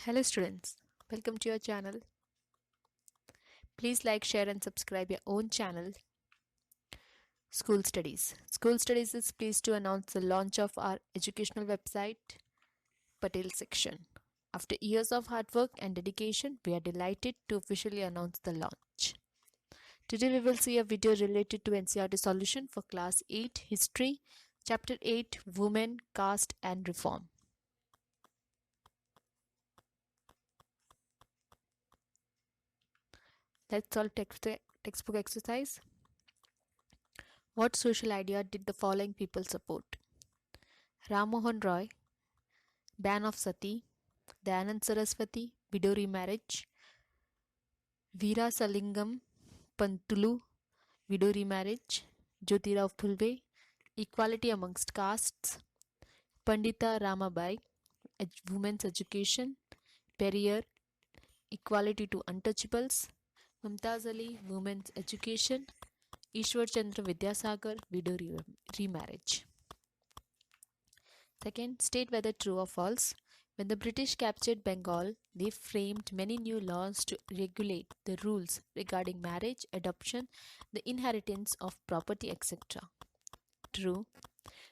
Hello students, welcome to your channel. Please like, share and subscribe your own channel School Studies. School Studies is pleased to announce the launch of our educational website Patel section. After years of hard work and dedication, we are delighted to officially announce the launch. Today we will see a video related to NCERT solution for class 8 History, chapter 8 Women, Caste and Reform. Let's solve textbook exercise. What social idea did the following people support? Ram Mohan Roy, ban of sati, Dayanand Saraswati, widow remarriage, Veera Salingam Pantulu, widow remarriage, Jyotirao Phule, equality amongst castes, Pandita Ramabai, women's education, Periyar, equality to untouchables, Mumtaz Ali, women's education, Ishwar Chandra Vidyasagar, widow remarriage. Second, state whether true or false. When the British captured Bengal, they framed many new laws to regulate the rules regarding marriage, adoption, the inheritance of property, etc. True.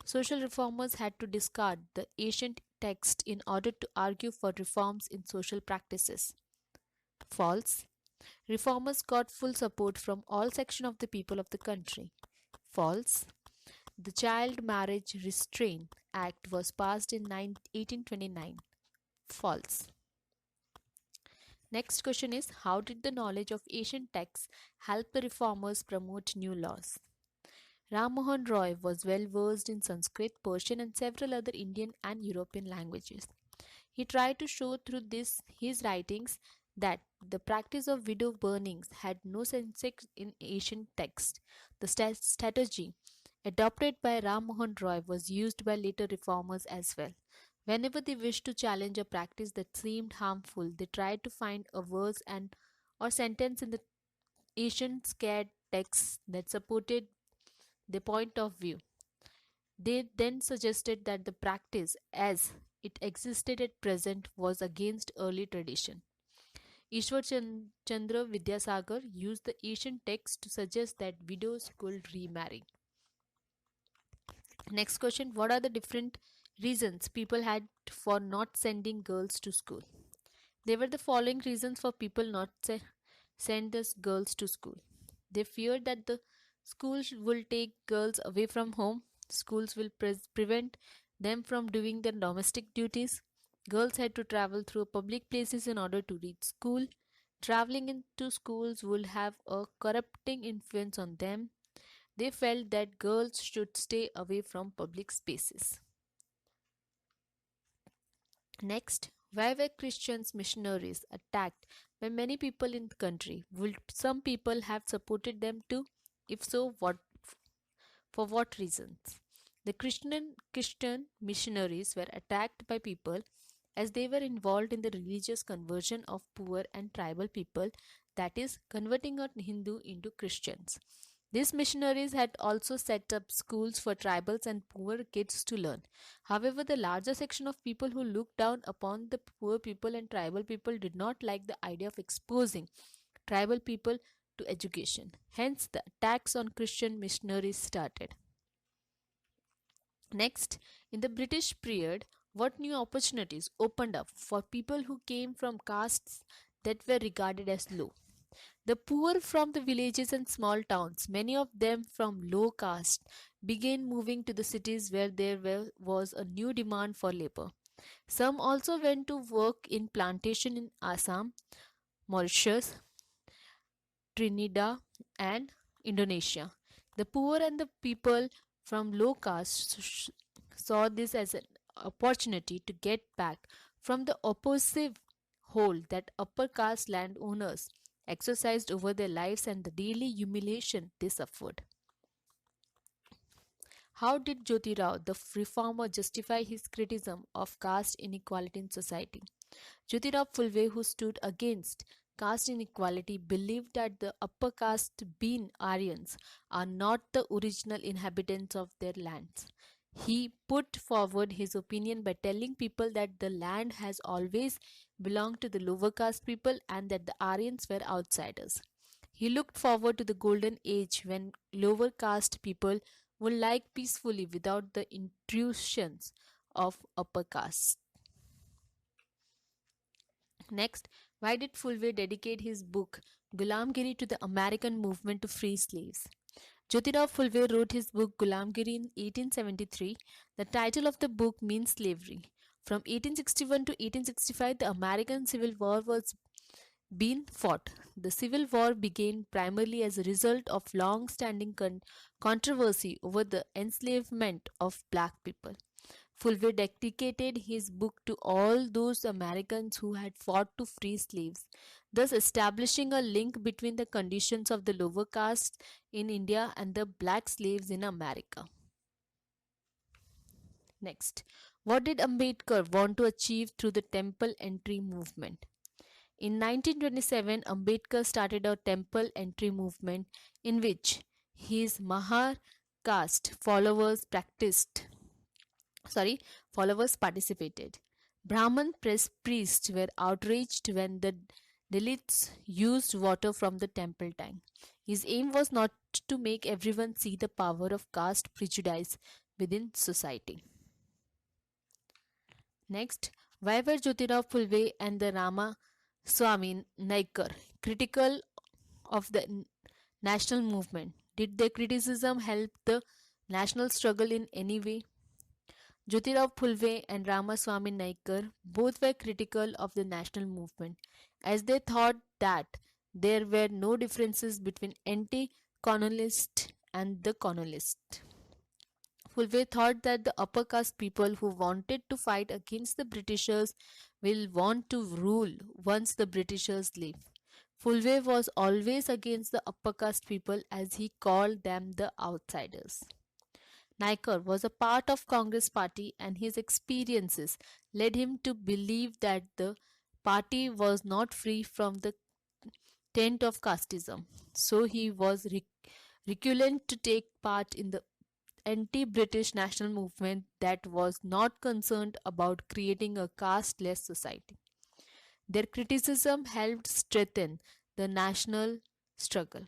Social reformers had to discard the ancient text in order to argue for reforms in social practices. False. Reformers got full support from all sections of the people of the country. False. The Child Marriage Restraint Act was passed in 1829. False. Next question is, how did the knowledge of ancient texts help the reformers promote new laws? Ram Mohan Roy was well versed in Sanskrit, Persian and several other Indian and European languages. He tried to show through his writings that the practice of widow burnings had no sense in ancient texts. The strategy adopted by Ram Mohan Roy was used by later reformers as well. Whenever they wished to challenge a practice that seemed harmful, they tried to find a verse or sentence in the ancient sacred texts that supported their point of view. They then suggested that the practice, as it existed at present, was against early tradition. Ishwar Chandra Vidyasagar used the ancient text to suggest that widows could remarry. Next question, what are the different reasons people had for not sending girls to school? There were the following reasons for people not send the girls to school. They feared that the schools will take girls away from home. Schools will prevent them from doing their domestic duties. Girls had to travel through public places in order to reach school. Traveling into schools would have a corrupting influence on them. They felt that girls should stay away from public spaces. Next, why were Christians missionaries attacked by many people in the country? Would some people have supported them too? If so, for what reasons? The Christian missionaries were attacked by people as they were involved in the religious conversion of poor and tribal people, that is, converting a Hindu into Christians. These missionaries had also set up schools for tribals and poor kids to learn. However, the larger section of people who looked down upon the poor people and tribal people did not like the idea of exposing tribal people to education. Hence, the attacks on Christian missionaries started. Next, in the British period, what new opportunities opened up for people who came from castes that were regarded as low? The poor from the villages and small towns, many of them from low caste, began moving to the cities where there was a new demand for labor. Some also went to work in plantation in Assam, Mauritius, Trinidad, and Indonesia. The poor and the people from low caste saw this as an opportunity to get back from the oppressive hold that upper caste landowners exercised over their lives and the daily humiliation they suffered. How did Jyotirao, the reformer, justify his criticism of caste inequality in society? Jyotirao Phule, who stood against caste inequality, believed that the upper caste, being Aryans, are not the original inhabitants of their lands. He put forward his opinion by telling people that the land has always belonged to the lower caste people and that the Aryans were outsiders. He looked forward to the golden age when lower caste people would live peacefully without the intrusions of upper caste. Next, why did Fulve dedicate his book Gulamgiri to the American movement to free slaves? Jyotirao Phulve wrote his book Gulamgiri in 1873. The title of the book means slavery. From 1861 to 1865, the American Civil War was being fought. The Civil War began primarily as a result of long-standing controversy over the enslavement of black people. Fulve dedicated his book to all those Americans who had fought to free slaves, thus establishing a link between the conditions of the lower caste in India and the black slaves in America. Next, what did Ambedkar want to achieve through the temple entry movement? In 1927, Ambedkar started a temple entry movement in which his Mahar caste followers participated. Brahman priests were outraged when the Dalits used water from the temple tank. His aim was not to make everyone see the power of caste prejudice within society. Next, why were Jyotirao Phulve and the Rama Swami Naikar critical of the national movement? Did their criticism help the national struggle in any way? Jyotirao Phulve and Ramaswamy Naikar both were critical of the national movement, as they thought that there were no differences between anti-colonialist and the colonialist. Fulve thought that the upper caste people who wanted to fight against the Britishers will want to rule once the Britishers leave. Fulve was always against the upper caste people as he called them the outsiders. Naikar was a part of Congress party and his experiences led him to believe that the party was not free from the taint of casteism. So he was reluctant to take part in the anti-British national movement that was not concerned about creating a caste-less society. Their criticism helped strengthen the national struggle.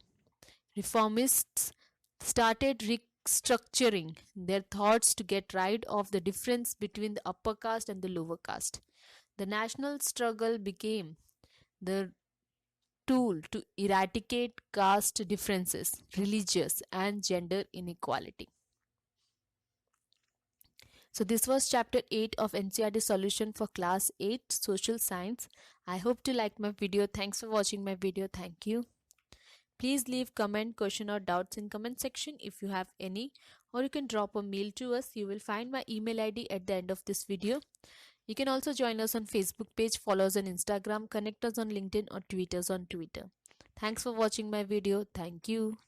Reformists started restructuring their thoughts to get rid of the difference between the upper caste and the lower caste. The national struggle became the tool to eradicate caste differences, religious and gender inequality. So this was chapter 8 of NCERT solution for class 8 social science. I hope you like my video. Thanks for watching my video. Thank you. Please leave comment, question or doubts in comment section if you have any, or you can drop a mail to us. You will find my email ID at the end of this video. You can also join us on Facebook page, follow us on Instagram, connect us on LinkedIn or tweet us on Twitter. Thanks for watching my video. Thank you.